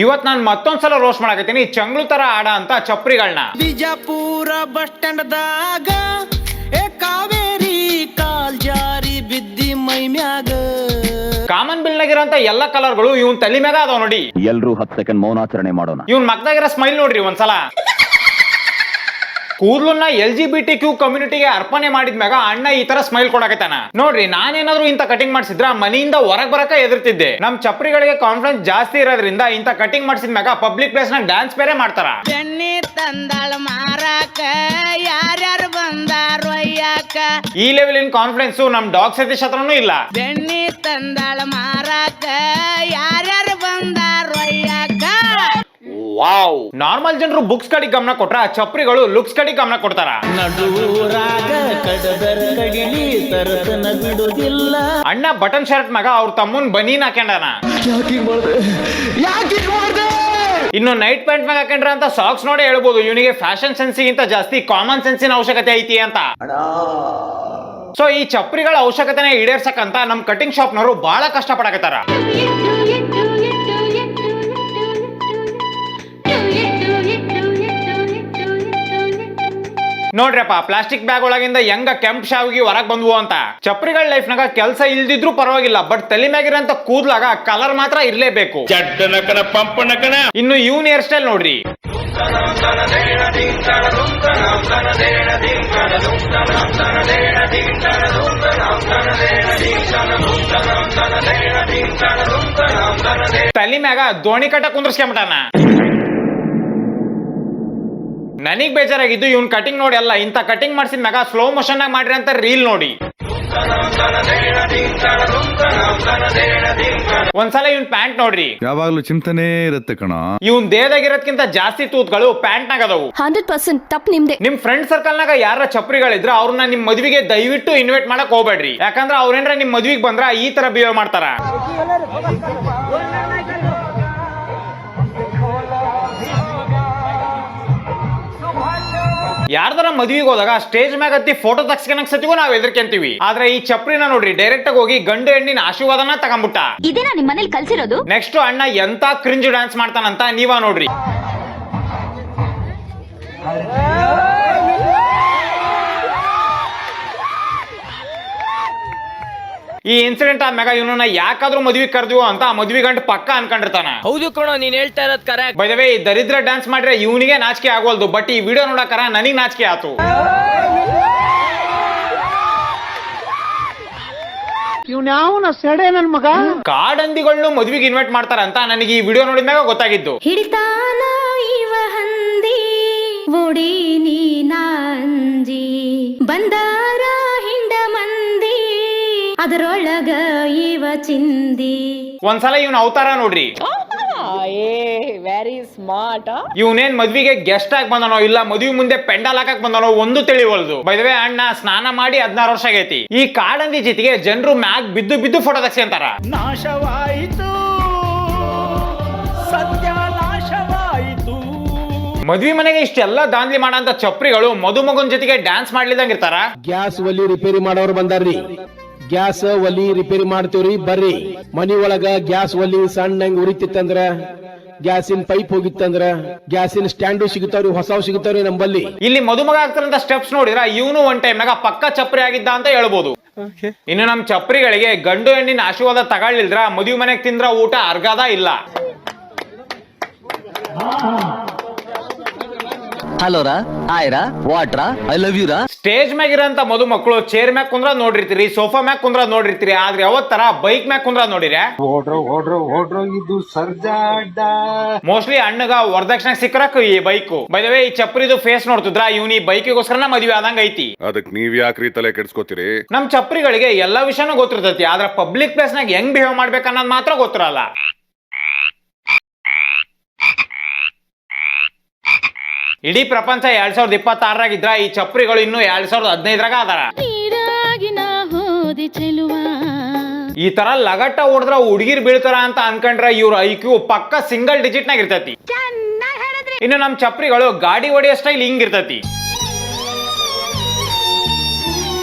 ಇವತ್ ನಾನು ಮತ್ತೊಂದ್ಸಲ ರೋಸ್ಟ್ ಮಾಡಕತ್ತೀನಿ ಚಂಗ್ಳು ತರ ಆಡ ಅಂತ ಚಪ್ರಿಗಳನ್ನ. ಬಿಜಾಪುರ ಬಸ್ ಸ್ಟ್ಯಾಂಡ್ ದಾಗ ಕಾವೇರಿ ಕಾಲ್ ಜಾರಿ ಬಿದ್ದಿ ಮೈ ಮ್ಯಾಗ. ಕಾಮನ್ ಬಿಲ್ ನಾಗಿರೋಂತ ಎಲ್ಲ ಕಲರ್ಗಳು ಇವನ್ ತಲೆ ಮ್ಯಾಗ ಅದಾವ ನೋಡಿ. ಎಲ್ರು 10 ಸೆಕೆಂಡ್ ಮೌನಾಚರಣೆ ಮಾಡೋಣ. ಇವನ್ ಮಕ್ದಾಗಿರೋ ಸ್ಮೈಲ್ ನೋಡ್ರಿ ಒಂದ್ಸಲ. ಕೂದಲನ್ನ LGBTQ ಕಮ್ಯುನಿಟಿಗೆ ಅರ್ಪಣೆ ಮಾಡಿದ್ಮ್ಯಾಗ ಅಣ್ಣ ಈ ತರ ಸ್ಮೈಲ್ ಕೊಡಕತ್ತಾನ ನೋಡ್ರಿ. ನಾನೇನಾದ್ರೂ ಇಂತ ಕಟಿಂಗ್ ಮಾಡ್ಸಿದ್ರ ಮನೆಯಿಂದ ಹೊರಗ್ ಬರಕ ಎದುರ್ತಿದ್ದೆ. ನಮ್ ಚಪ್ರಿಗಳಿಗೆ ಕಾನ್ಫಿಡೆನ್ಸ್ ಜಾಸ್ತಿ ಇರೋದ್ರಿಂದ ಇಂತ ಕಟಿಂಗ್ ಮಾಡ್ಸಿದ್ಮ್ಯಾಗ ಪಬ್ಲಿಕ್ ಪ್ಲೇಸ್ ನಾಗ ಡ್ಯಾನ್ಸ್ ಬೇರೆ ಮಾಡ್ತಾರ. ಬೆಣ್ಣೆ ತಂದಾಳ ಮಾರಾಕ ಯಾರ್ಯಾರು ಬಂದಾರು ಅಯ್ಯಾಕ. ಈ ಲೆವೆಲಿನ ಕಾನ್ಫಿಡೆನ್ಸ್ ನಮ್ ಡಾಗ್ ಸತೀಶ್ ಹತ್ರನೂ ಇಲ್ಲ. ಬೆಣ್ಣೆ ತಂದಾಳ ಮಾರಾಕ ಯಾರ್ಯಾರು ಬಂದಾರು ಅಯ್ಯಾಕ. ವಾವ್, ನಾರ್ಮಲ್ ಜನರು ಬುಕ್ಸ್ ಕಡೆ ಗಮನ ಕೊಟ್ರ ಚಪ್ರಿಗಳು ಲುಕ್ಸ್ ಕಡೆ ಗಮನ ಕೊಡ್ತಾರ. ನಡುರಾಗ ಕಡದರ ಕಡಿಲಿ ತರತನ ಬಿಡುದಿಲ್ಲ. ಅಣ್ಣ ಬಟನ್ ಶರ್ಟ್ ಮ್ಯಾಗ ಅವ್ರ ತಮ್ಮನ್ ಬನೀನ್ ಹಾಕೊಂಡಾನ. ಇನ್ನು ನೈಟ್ ಪ್ಯಾಂಟ್ ಮ್ಯಾಗ ಹಾಕೊಂಡ್ರ ಅಂತ ಸಾಕ್ಸ್ ನೋಡಿ ಹೇಳ್ಬೋದು ಇವನಿಗೆ ಫ್ಯಾಷನ್ ಸೆನ್ಸಿಗಿಂತ ಜಾಸ್ತಿ ಕಾಮನ್ ಸೆನ್ಸಿನ ಅವಶ್ಯಕತೆ ಐತಿ ಅಂತ. ಸೊ ಈ ಚಪ್ರಿಗಳ ಅವಶ್ಯಕತೆನ ಈಡೇರ್ಸಕಂತ ನಮ್ ಕಟಿಂಗ್ ಶಾಪ್ ನವರು ಬಹಳ ಕಷ್ಟ ಪಡಕತ್ತಾರ. ನೋಡ್ರಪ್ಪ, ಪ್ಲಾಸ್ಟಿಕ್ ಬ್ಯಾಗ್ ಒಳಗಿಂದ ಹೆಂಗ ಕೆಂಪ್ ಶಾವಿಗೆ ಹೊರಗ್ ಬಂದ್ವು ಅಂತ. ಚಪ್ರಿಗಳ ಲೈಫ್ ನಾಗ ಕೆಲಸ ಇಲ್ದಿದ್ರು ಪರವಾಗಿಲ್ಲ, ಬಟ್ ತಲೆ ಮ್ಯಾಗಿರಂತ ಕೂದ್ಲಾಗ ಕಲರ್ ಮಾತ್ರ ಇರ್ಲೇಬೇಕು. ಇನ್ನು ಇವನ್ ಹೇರ್ ಸ್ಟೈಲ್ ನೋಡ್ರಿ. ತಲೆ ಮ್ಯಾಗ ದೋಣಿ ಕಟ್ಟ ಕುಂದ್ರಸ್ಕೊಂಬಿಟ್ಟಾನ. ನನಗ್ ಬೇಜಾರಾಗಿದ್ದು ಇವನ್ ಕಟಿಂಗ್ ನೋಡಿ ಅಲ್ಲ, ಇಂತ ಕಟಿಂಗ್ ಮಾಡ್ಸಿದ ಮ್ಯಾಗ ಸ್ಲೋ ಮೋಷನ್ ನಾಗ ಮಾಡ್ರಿ ಅಂತ ರೀಲ್ ನೋಡಿ. ಒಂದ್ಸಲ ಇವನ್ ಪ್ಯಾಂಟ್ ನೋಡ್ರಿ. ಯಾವಾಗ್ಲೂ ಚಿಂತನೆ ಇರುತ್ತೆ ಕಣ. ಇವನ್ ದೇಹದಾಗಿರೋದ್ಕಿಂತ ಜಾಸ್ತಿ ತೂತ್ಗಳು ಪ್ಯಾಂಟ್ ನಾಗ ಅದಾವು. 100% ತಪ್ಪು ನಿಮ್ದೆ. ನಿಮ್ ಫ್ರೆಂಡ್ ಸರ್ಕಲ್ ನಾಗ ಯಾರ ಚಪ್ರಿಗಳಿದ್ರ ಅವ್ರನ್ನ ನಿಮ್ ಮದ್ವಿಗೆ ದಯವಿಟ್ಟು ಇನ್ವೈಟ್ ಮಾಡಕ್ ಹೋಗ್ಬೇಡ್ರಿ. ಯಾಕಂದ್ರ ಅವ್ರೇನ್ರ ನಿಮ್ ಮದ್ವಿಗೆ ಬಂದ್ರ ಈ ತರ ಬಿಹೇವ್ ಮಾಡ್ತಾರ. ಯಾರ್ದಾರ ಮದ್ವಿಗೆ ಹೋದಾಗ ಸ್ಟೇಜ್ ಮ್ಯಾಗ ಹತ್ತಿ ಫೋಟೋ ತಗ್ಸ್ಕೊಳಕ್ ಸತಿಗೂ ನಾವ್ ಹೆದರ್ಕೊಂತೀವಿ. ಆದ್ರೆ ಈ ಚಪ್ರಿನ ನೋಡ್ರಿ, ಡೈರೆಕ್ಟ್ ಆಗಿ ಹೋಗಿ ಗಂಡು ಹೆಣ್ಣಿನ ಆಶೀರ್ವಾದನ ತಗೊಂಡ್ಬಿಟ್ಟ. ಇದೇನಾ ನಿಮ್ ಮನೇಲಿ ಕಲ್ಸಿರೋದು? ನೆಕ್ಸ್ಟ್ ಅಣ್ಣ ಎಂತ ಕ್ರಿಂಜ್ ಡ್ಯಾನ್ಸ್ ಮಾಡ್ತಾನಂತ ನೀವ ನೋಡ್ರಿ. ಈ ಇನ್ಸಿಡೆಂಟ್ ಆದ್ಮ್ಯಾಗ ಇವನನ್ನ ಯಾಕಾದ್ರೂ ಮದ್ವಿ ಕರ್ದಿವೋ ಅಂತ ಮದ್ವಿ ಗಂಟು ಪಕ್ಕ ಅನ್ಕೊಂಡಿರ್ತಾನ. ಹೌದು ಕಣೋ, ನೀನ್ ಹೇಳ್ತಾ ಇರೋದ್ ಕರೆಕ್ಟ್. ಬೈ ದ ವೇ, ಈ ದರಿದ್ರ ಡ್ಯಾನ್ಸ್ ಮಾಡ್ರೆ ಇವನಿಗೆ ನಾಚಿಕೆ ಆಗೋಲ್ದು, ಬಟ್ ಈ ವಿಡಿಯೋ ನೋಡಕರ ನನಗ್ ನಾಚಿಕೆ ಆತು. ಕಾಡಂದಿಗಳನ್ನು ಮದ್ವಿಗೆ ಇನ್ವೈಟ್ ಮಾಡ್ತಾರ ಅಂತ ನನಗೆ ಈ ವಿಡಿಯೋ ನೋಡಿದ್ಮ್ಯಾಗ ಗೊತ್ತಾಗಿದ್ದು. ಹಿಡಿತಾನ ಇವ ಹಂದಿ ಓಡಿ ನೀನಾಂಜಿ ಬಂದಾರ ಹಿಂಡ ಮಂದಿ ಅದರೊಳಗ ಇವ ಚಿಂದಿ. ಒಂದ್ಸಲ ಇವನ್ ಅವತಾರ ನೋಡ್ರಿ. Very smart. ಇವನೇನ್ ಮದ್ವಿಗೆ ಗೆಸ್ಟ್ ಆಗಿ ಬಂದನೋ ಇಲ್ಲ ಮದ್ವಿ ಮುಂದೆ ಪೆಂಡಾಲ್ ಹಾಕಕ್ ಬಂದನೋ ಒಂದು ತಿಳಿವಲ್ದು. ಬೈ ದ ವೇ, ಅಣ್ಣ ಸ್ನಾನ ಮಾಡಿ 16 ವರ್ಷ ಆಗೈತಿ. ಈ ಕಾಡಂದಿ ಜೊತೆಗೆ ಜನರು ಮ್ಯಾಗ್ ಬಿದ್ದು ಬಿದ್ದು ಫೋಟೋ ತೆಗ್ಸ್ಕೊಂತಾರ. ನಾಶವಾಯಿತು, ಸತ್ಯ ನಾಶವಾಯಿತು. ಮದ್ವಿ ಮನೆಗೆ ಇಷ್ಟೆಲ್ಲ ದಾಂಧಲಿ ಮಾಡಂತ ಚಪ್ರಿಗಳು ಮದುಮಗನ್ ಜೊತೆಗೆ ಡ್ಯಾನ್ಸ್ ಮಾಡ್ಲಿದಂಗ ಇರ್ತಾರ. ಗ್ಯಾಸ್ ಒಲಿ ರಿಪೇರಿ ಮಾಡೋರು ಬಂದಾರ್ರಿ. ಗ್ಯಾಸ್ ಒಲಿ ರಿಪೇರಿ ಮಾಡ್ತೀವ್ರಿ ಬರ್ರಿ. ಮನಿ ಒಳಗ ಗ್ಯಾಸ್ ಒಲಿ ಸಣ್ಣಂಗ್ ಉರಿತಿತ್ತಂದ್ರ, ಗ್ಯಾಸಿನ ಪೈಪ್ ಹೋಗಿತ್ತಂದ್ರ ಗ್ಯಾಸಿನ ಸ್ಟ್ಯಾಂಡು ಸಿಗುತ್ತಾವ್ರಿ, ಹೊಸವ್ ಸಿಗುತ್ತಾವ್ರಿ ನಂಬಲ್ಲಿ. ಇಲ್ಲಿ ಮದುಮಗ ಆಗ್ತಾರಂತ ಸ್ಟೆಪ್ಸ್ ನೋಡಿದ್ರ ಇವನು ಒನ್ ಟೈಮ್ ನಾಗ ಪಕ್ಕ ಚಪ್ರಿ ಆಗಿದ್ದ ಅಂತ ಹೇಳ್ಬೋದು. ಇನ್ನು ನಮ್ ಚಪ್ರಿಗಳಿಗೆ ಗಂಡು ಹೆಣ್ಣಿನ ಆಶೀರ್ವಾದ ತಗೊಳ್ಳಿಲ್ದ್ರ ಮದುವೆ ಮನೆಗೆ ತಿಂದ್ರ ಊಟ ಅರ್ಗದ ಇಲ್ಲ. ಹಲೋರಾ, ಹಾಯ್ರಾ, ವಾಟ್ರಾ, ಐ ಲವ್ ಯು ರಾ. ಸ್ಟೇಜ್ ಮ್ಯಾಗ ಇರೋಂತ ಮಧುಮಕ್ಕಳು ಚೇರ್ ಮ್ಯಾಗ ಕುಂದ್ರ ನೋಡಿರ್ತೀರಿ, ಸೋಫಾ ಮ್ಯಾಗ ಕುಂದ್ರ ನೋಡಿರ್ತೀರಿ, ಆದ್ರೆ ಯಾವತ್ತರ ಬೈಕ್ ಮ್ಯಾಗ ಕುಂದ್ರ ನೋಡಿರ? ಮೋಸ್ಟ್ಲಿ ಅಣ್ಣಗ ವರದಕ್ಷಿಣೆ ಸಿಕ್ಕರಕ್ ಈ ಬೈಕ್. ಬೈ ದ ವೇ, ಈ ಚಪ್ರಿದು ಫೇಸ್ ನೋಡ್ತಿದ್ರ ಇವನ್ ಈ ಬೈಕಿಗೋಸ್ಕರನ ಮದ್ವೆ ಆದಂಗ ಐತಿ. ಅದಕ್ ನೀವ್ ಯಾಕ್ರಿ ತಲೆ ಕೆಡ್ಸ್ಕೊತೀರಿ? ನಮ್ ಚಪ್ರಿಗಳಿಗೆ ಎಲ್ಲಾ ವಿಷಯನೂ ಗೊತ್ತಿರ್ತೈತಿ, ಆದ್ರೆ ಪಬ್ಲಿಕ್ ಪ್ಲೇಸ್ ನಾಗ ಹೆಂಗ್ ಬಿಹೇವ್ ಮಾಡ್ಬೇಕು ಅನ್ನೋದ್ ಮಾತ್ರ ಗೊತ್ತಿರಲ್ಲ. ಇಡೀ ಪ್ರಪಂಚ 2026ರಾಗಿದ್ರ ಈ ಚಪ್ರಿಗಳು ಇನ್ನು 2015ರಾಗ ಅದಾರ. ಈ ತರ ಲಗಟ್ಟ ಹೊಡೆದ್ರ ಹುಡುಗಿರ್ ಬೀಳ್ತಾರ ಅಂತ ಅನ್ಕೊಂಡ್ರ ಇವ್ರ IQ ಪಕ್ಕ ಸಿಂಗಲ್ ಡಿಜಿಟ್ ನಾಗ ಇರ್ತೈತಿ. ಇನ್ನು ನಮ್ ಚಪ್ರಿಗಳು ಗಾಡಿ ಹೊಡೆಯೋ ಸ್ಟೈಲ್ ಹಿಂಗಿರ್ತೈತಿ.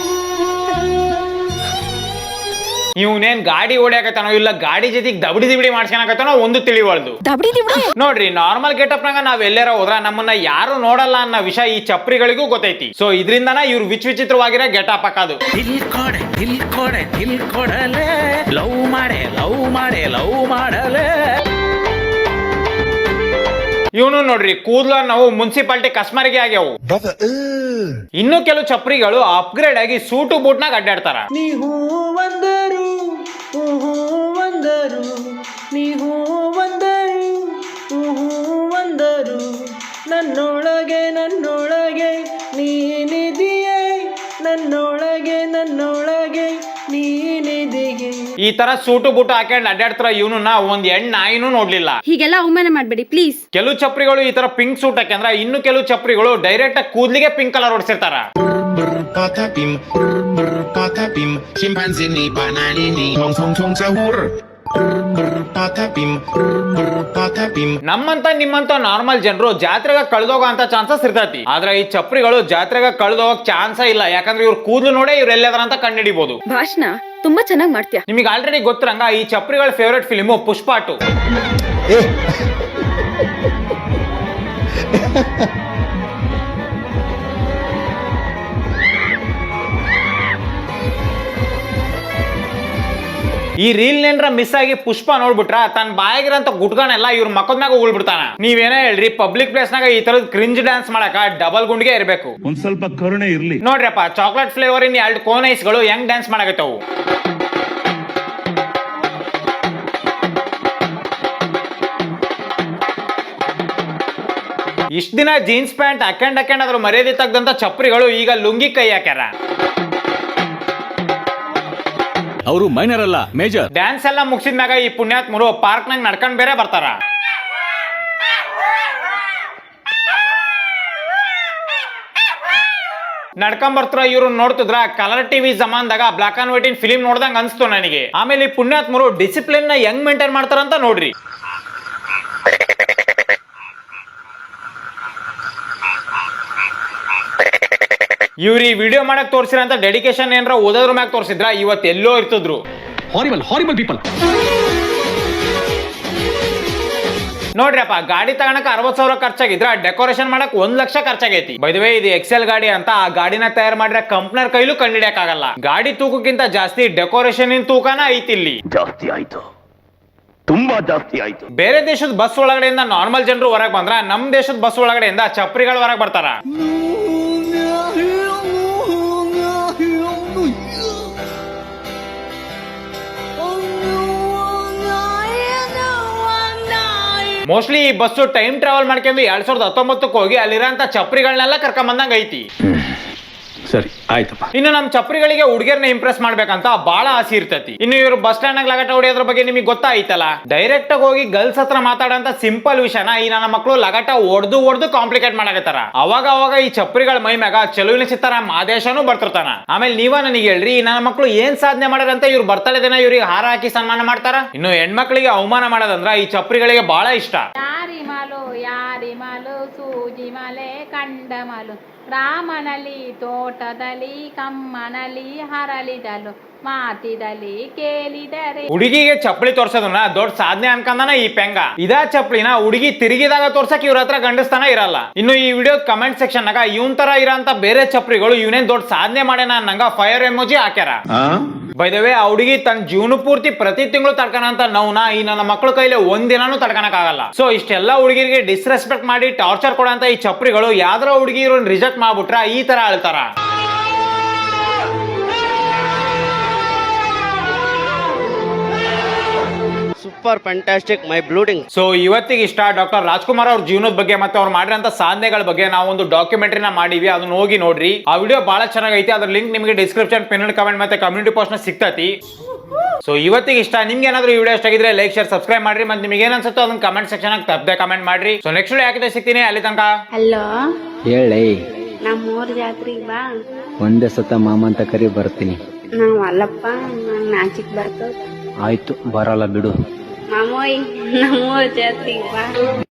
ಇವನೇನ್ ಗಾಡಿ ಓಡಿಯಾಕತ್ತಾನೋ ಇಲ್ಲ ಗಾಡಿ ಜೊತೆಗೆ ದಬಡಿ ದಿಬಡಿ ಮಾಡ್ಸ್ಕೊಳಕತ್ತಾನೋ ಒಂದು ತಿಳಿವಳ್ದು. ನೋಡ್ರಿ ನಾರ್ಮಲ್ ಗೆಟಪ್ ನಾಗ ನಾವ್ ಎಲ್ಲಾರ ಹೋದ್ರ ನಮ್ಮನ್ನ ಯಾರು ನೋಡಲ್ಲ ಅನ್ನೋ ವಿಷಯ ಈ ಚಪ್ರಿಗಳಿಗೂ ಗೊತ್ತೈತಿ. ಸೊ ಇದ್ರಿಂದನ ಇವ್ರು ವಿಚಿತ್ರವಾಗಿರೋ ಗೆಟಪ್ ಹಾಕೋದು. ಲವ್ ಮಾಡಲೆ ಇವನು ನೋಡ್ರಿ ಕೂದ್ಲ ನಾವು ಮುನ್ಸಿಪಾಲಿಟಿ ಕಸ್ಮರಿಗೆ ಆಗ್ಯಾವು. ಇನ್ನು ಕೆಲವು ಚಪ್ರಿಗಳು ಅಪ್ಗ್ರೇಡ್ ಆಗಿ ಸೂಟು ಬೂಟ್ನಾಗ ಅಡ್ಡಾಡ್ತಾರ. ನೀವು ಬಂದರು ನನ್ನೊಳಗೆ ನೀನಿದೆಯೇ ನನ್ನೊಳಗೆ ನೀನಿದೆಯೇ. ಈ ತರ ಸೂಟು ಬೂಟು ಹಾಕೊಂಡ್ ಅಡ್ಡಾಡ್ತಾರ. ಇವನನ್ನ ಒಂದ್ ಹೆಣ್ಣು ನಾಯಿನೂ ನೋಡ್ಲಿಲ್ಲ. ಹೀಗೆಲ್ಲ ಅವಮಾನ ಮಾಡ್ಬೇಡಿ ಪ್ಲೀಸ್. ಕೆಲವು ಚಪ್ರಿಗಳು ಈ ತರ ಪಿಂಕ್ ಸೂಟ್ ಹಾಕಂದ್ರ ಇನ್ನು ಕೆಲವು ಚಪ್ರಿಗಳು ಡೈರೆಕ್ಟ್ ಆಗಿ ಕೂದ್ಲಿಗೆ ಪಿಂಕ್ ಕಲರ್ ಹೊಡ್ಸಿರ್ತಾರ. Chimpanzini, bananini, tong sahur. ನಮ್ಮಂತ ನಿಮ್ಮಂತ ನಾರ್ಮಲ್ ಜನರು ಜಾತ್ರೆಗ ಕಳೆದೋಗೋ ಅಂತ ಚಾನ್ಸಸ್ ಇರ್ತೈತಿ. ಆದ್ರೆ ಈ ಚಪ್ರಿಗಳು ಜಾತ್ರೆಗ ಕಳೆದೋಗಕ್ ಚಾನ್ಸ ಇಲ್ಲ. ಯಾಕಂದ್ರೆ ಇವ್ರ ಕೂದಲು ನೋಡೇ ಇವ್ರ ಎಲ್ಲದರ ಅಂತ ಕಂಡಿಡಿಬಹುದು. ಭಾಷಣ ತುಂಬಾ ಚೆನ್ನಾಗಿ ಮಾಡ್ತೀಯ. ನಿಮಗೆ ಆಲ್ರೆಡಿ ಗೊತ್ತಿರಂಗ ಈ ಚಪ್ರಿಗಳ ಫೇವರೇಟ್ ಫಿಲ್ಮ್ ಪುಷ್ಪ 2. ಈ ರೀಲ್ ನೇನ್ರ ಮಿಸ್ ಆಗಿ ಪುಷ್ಪ ನೋಡ್ಬಿಟ್ರ ತನ್ನ ಬಾಯಾಗಿರಂತ ಗುಟ್ಗನೆಲ್ಲ ಇವ್ರ ಮಕ್ಕದ ಮ್ಯಾಗ ಉಳ್ಬಿಡ್ತಾನ. ನೀವೇನೇ ಹೇಳ್ರಿ ಪಬ್ಲಿಕ್ ಪ್ಲೇಸ್ ನಾಗ ಈ ತರದ್ ಕ್ರಿಂಜ್ ಡ್ಯಾನ್ಸ್ ಮಾಡಕ ಡಬಲ್ ಗುಂಡಿಗೆ ಇರ್ಬೇಕು. ಒಂದ್ ಸ್ವಲ್ಪ ಕರುಣೆ ಇರ್ಲಿ. ನೋಡ್ರಪ್ಪ ಚಾಕ್ಲೇಟ್ ಫ್ಲೇವರ್ ಇನ್ 2 ಕೋನ್ ಐಸ್ ಗಳು ಹೆಂಗ್ ಡ್ಯಾನ್ಸ್ ಮಾಡಕತ್ತವು. ಇಷ್ಟ ದಿನ ಜೀನ್ಸ್ ಪ್ಯಾಂಟ್ ಹಾಕೊಂಡ್ ಅದ್ರ ಮರ್ಯಾದೆ ತೆಗ್ದಂತ ಚಪ್ರಿಗಳು ಈಗ ಲುಂಗಿ ಕೈ ಹಾಕ್ಯಾರ. ಅವರು ಮೈನರ್ ಅಲ್ಲ ಮೇಜರ್. ಡ್ಯಾನ್ಸ್ ಎಲ್ಲ ಮುಗಿಸಿದ್ಮ್ಯಾಗ ಈ ಪುಣ್ಯಾತ್ಮರು ಪಾರ್ಕ್ ನಾಗ ನಡ್ಕೊಂಡ್ ಬೇರೆ ಬರ್ತಾರ. ನಡ್ಕೊಂಡ್ ಬರ್ತಾರ. ಇವ್ರು ನೋಡ್ತಿದ್ರ ಕಲರ್ ಟಿವಿ ಜಮಾನ್ದಾಗ ಬ್ಲಾಕ್ ಅಂಡ್ ವೈಟ್ ಇನ್ ಫಿಲಿಂ ನೋಡ್ದಂಗ ಅನ್ಸ್ತು ನನಗೆ. ಆಮೇಲೆ ಈ ಪುಣ್ಯಾತ್ಮರು ಡಿಸಿಪ್ಲಿನ್ ನ ಹೆಂಗ್ ಮೇಂಟೈನ್ ಮಾಡ್ತಾರಂತ ನೋಡ್ರಿ. ಇವ್ರು ಈ ವಿಡಿಯೋ ಮಾಡಕ್ ತೋರ್ಸಿರಂತ ಡೆಡಿಕೇಶನ್ ಏನ್ರ ಓದೋದ್ರ ಮ್ಯಾಗ ತೋರ್ಸಿದ್ರ ಇವತ್ತು ಎಲ್ಲೋ ಇರ್ತಿದ್ರು. Horrible people. ನೋಡ್ರಪ್ಪ ಗಾಡಿ ತಗೊಳಕ್ 60,000 ಖರ್ಚಾಗಿದ್ರ ಡೆಕೋರೇಷನ್ ಮಾಡಕ್ 1 ಲಕ್ಷ ಖರ್ಚಾಗೈತಿ. ಬೈ ದ ವೇ ಇದು ಎಕ್ಸೆಲ್ ಗಾಡಿ ಅಂತ ಆ ಗಾಡಿನ ತಯಾರು ಮಾಡಿರೋ ಕಂಪ್ನರ್ ಕೈಲೂ ಕಂಡಿಡಿಯಕ್ ಆಗಲ್ಲ. ಗಾಡಿ ತೂಕಕ್ಕಿಂತ ಜಾಸ್ತಿ ಡೆಕೋರೇಷನ್ ಇನ್ ತೂಕನ ಐತಿ ಇಲ್ಲಿ. ಜಾಸ್ತಿ ಆಯ್ತು, ತುಂಬಾ ಜಾಸ್ತಿ ಆಯ್ತು. ಬೇರೆ ದೇಶದ ಬಸ್ ಒಳಗಡೆಯಿಂದ ನಾರ್ಮಲ್ ಜನರು ಹೊರಗೆ ಬಂದ್ರ ನಮ್ ದೇಶದ ಬಸ್ ಒಳಗಡೆಯಿಂದ ಚಪ್ರಿಗಳು ಹೊರಗೆ ಬರ್ತಾರ. ಮೋಸ್ಟ್ಲಿ ಈ ಬಸ್ಸು ಟೈಮ್ ಟ್ರಾವೆಲ್ ಮಾಡ್ಕೊಂಡು 2019 ಹೋಗಿ ಅಲ್ಲಿರೋಂತ ಚಪ್ರಿಗಳನ್ನೆಲ್ಲ ಕರ್ಕೊಂಡ್ ಬಂದಂಗ ಐತಿ. ಸರಿ ಆಯ್ತಪ್ಪ. ಇನ್ನು ನಮ್ ಚಪ್ರಿಗಳಿಗೆ ಹುಡುಗಿಯರ್ನ ಇಂಪ್ರೆಸ್ ಮಾಡ್ಬೇಕಂತ ಬಹಳ ಆಸೆ ಇರ್ತೈತಿ. ಇನ್ನು ಇವ್ರು ಬಸ್ ಸ್ಟ್ಯಾಂಡ್ ನಾಗ ಲಗಾಟ ಹೊಡಿಯೋದ್ರ ಬಗ್ಗೆ ನಿಮಗೆ ಗೊತ್ತಾಯ್ತಲ್ಲ. ಡೈರೆಕ್ಟ್ ಆಗಿ ಹೋಗಿ ಗರ್ಲ್ಸ್ ಹತ್ರ ಮಾತಾಡೋಂತ ಸಿಂಪಲ್ ವಿಷಯನ ಈ ನನ್ನ ಮಕ್ಕಳು ಲಗಾಟ ಹೊಡೆದು ಕಾಂಪ್ಲಿಕೇಟ್ ಮಾಡಕತ್ತಾರ. ಅವಾಗ ಈ ಚಪ್ರಿಗಳ ಮೈ ಮ್ಯಾಗ ಚೆಲುವಿನ ಚಿತ್ತರ ಮಾದೇಶನು ಬರ್ತಿರ್ತಾನ. ಆಮೇಲೆ ನೀವ ನನಗೆ ಹೇಳ್ರಿ ನನ್ನ ಮಕ್ಕಳು ಏನ್ ಸಾಧನೆ ಮಾಡಾರಂತ ಇವ್ರು ಬರ್ತಾಳೆ ದಿನ ಇವ್ರಿಗೆ ಹಾರ ಹಾಕಿ ಸನ್ಮಾನ ಮಾಡ್ತಾರ. ಇನ್ನು ಹೆಣ್ಮಕ್ಳಿಗೆ ಅವಮಾನ ಮಾಡೋದಂದ್ರ ಈ ಚಪ್ರಿಗಳಿಗೆ ಬಹಳ ಇಷ್ಟ. ಯಾರಿಮಲು ಸೂಜಿ ಮಲೆ ಕಂಡಮಲು ರಾಮನಲ್ಲಿ ತೋಟದಲ್ಲಿ ಕಮ್ಮನಲ್ಲಿ ಹರಳಿದಲು ಮಾತಿದಲ್ಲಿ ಕೇಳಿದರೆ. ಹುಡುಗಿಗೆ ಚಪ್ಪಲಿ ತೋರ್ಸೋದನ್ನ ದೊಡ್ಡ ಸಾಧನೆ ಅನ್ಕಂದಾನ ಈ ಪೆಂಗ. ಇದಾ ಚಪ್ಪಲಿನ ಹುಡುಗಿ ತಿರುಗಿದಾಗ ತೋರ್ಸಕ್ ಇವ್ರ ಹತ್ರ ಗಂಡಸ್ತಾನ ಇರಲ್ಲ. ಇನ್ನು ಈ ವಿಡಿಯೋ ಕಮೆಂಟ್ ಸೆಕ್ಷನ್ ನಾಗ ಇವನ್ ತರ ಇರೋಂತ ಬೇರೆ ಚಪ್ರಿಗಳು ಇವನೇನ್ ದೊಡ್ಡ ಸಾಧನೆ ಮಾಡ್ಯಾನ ಅನ್ನಂಗ ಫೈರ್ ಎಮೋಜಿ ಹಾಕ್ಯಾರ. ಬೈ ದ ವೇ ಆ ಹುಡುಗಿ ತನ್ನ ಜೀವನ ಪೂರ್ತಿ ಪ್ರತಿ ತಿಂಗಳು ತಡ್ಕಣಂತ ನೋವ್ನ ಈ ನನ್ನ ಮಕ್ಕಳ ಕೈಲಿ ಒಂದಿನಾನು ತಡ್ಕಣಕ್ ಆಗಲ್ಲ. ಸೊ ಇಷ್ಟೆಲ್ಲ ಹುಡುಗಿರಿಗೆ ಡಿಸ್ರೆಸ್ಪೆಕ್ಟ್ ಮಾಡಿ ಟಾರ್ಚರ್ ಕೊಡಂತ ಈ ಚಪ್ರಿಗಳು ಯಾವ್ದಾರ ಹುಡುಗಿ ಇವ್ರನ್ನ ರಿಜೆಕ್ಟ್ ಮಾಡ್ಬಿಟ್ರ ಈ ತರ ಅಳ್ತಾರ. ಸೂಪರ್ ಫ್ಯಾಂಟಾಸ್ಟಿಕ್ ಮೈ ಬ್ಲೂಡಿಂಗ್. ಸೊ ಇವತ್ತಿಗೆ ಇಷ್ಟ ಡಾಕ್ಟರ್ ರಾಜ್ಕುಮಾರ್ ಅವ್ರ ಜೀವನದ ಬಗ್ಗೆ ಮತ್ತೆ ಅವ್ರು ಮಾಡಿರೋಂತ ಸಾಧನೆಗಳ ಬಗ್ಗೆ ನಾವು ಒಂದು ಡಾಕ್ಯುಮೆಂಟರಿನ ಮಾಡಿವಿ. ಅದನ್ನ ಹೋಗಿ ನೋಡ್ರಿ. ಆ ವಿಡಿಯೋ ಬಹಳ ಚೆನ್ನಾಗೈತಿ. ಅದ್ರ ಲಿಂಕ್ ನಿಮಗೆ ಡಿಸ್ಕ್ರಿಪ್ಷನ್ ಪಿನ್ ಕಮೆಂಟ್ ಮತ್ತೆ ಕಮ್ಯುನಿಟಿ ಪೋಸ್ಟ್ ನ ಸಿಗ್ತೈತಿ. ಸೊ ಇವತ್ತಿಗೆ ಇಷ್ಟ. ನಿಮ್ಗೆ ಏನಾದ್ರು ಈ ವಿಡಿಯೋ ಇಷ್ಟ ಆಗಿದ್ರೆ ಲೈಕ್ ಶೇರ್ ಸಬ್ಸ್ಕ್ರೈಬ್ ಮಾಡ್ರಿ. ಮತ್ತೆ ನಿಮಗೆ ಏನ್ ಅನ್ಸುತ್ತೋ ಅದನ್ನ ಕಮೆಂಟ್ ಸೆಕ್ಷನ್ ಆಗಿ ತಪ್ಪದೆ ಕಮೆಂಟ್ ಮಾಡ್ರಿ. ಸೊ ನೆಕ್ಸ್ಟ್ ವಿಡಿಯೋ ಯಾಕೆ ಸಿಗ್ತೀನಿ ಅಲ್ಲಿ ತನಕ. ಹಲೋ ಹೇಳಿ ನಮ್ಮೂರ್ ಜಾತ್ರೆಗೆ ಬಾ. ಒಂದೇ ಸತ ಮಾಮ ಅಂತ ಕರಿ ಬರ್ತೀನಿ. ನಾವ್ ಅಲ್ಲಪ್ಪ ನಂಗ್ ನಾಚಿಕ್ ಬರ್ತದ. ಆಯ್ತು ಬರಲ್ಲ ಬಿಡು. ಮಾಮೋಯ್ ನಮ್ಮೂರ್ ಜಾತ್ರೆಗೆ ಬಾ.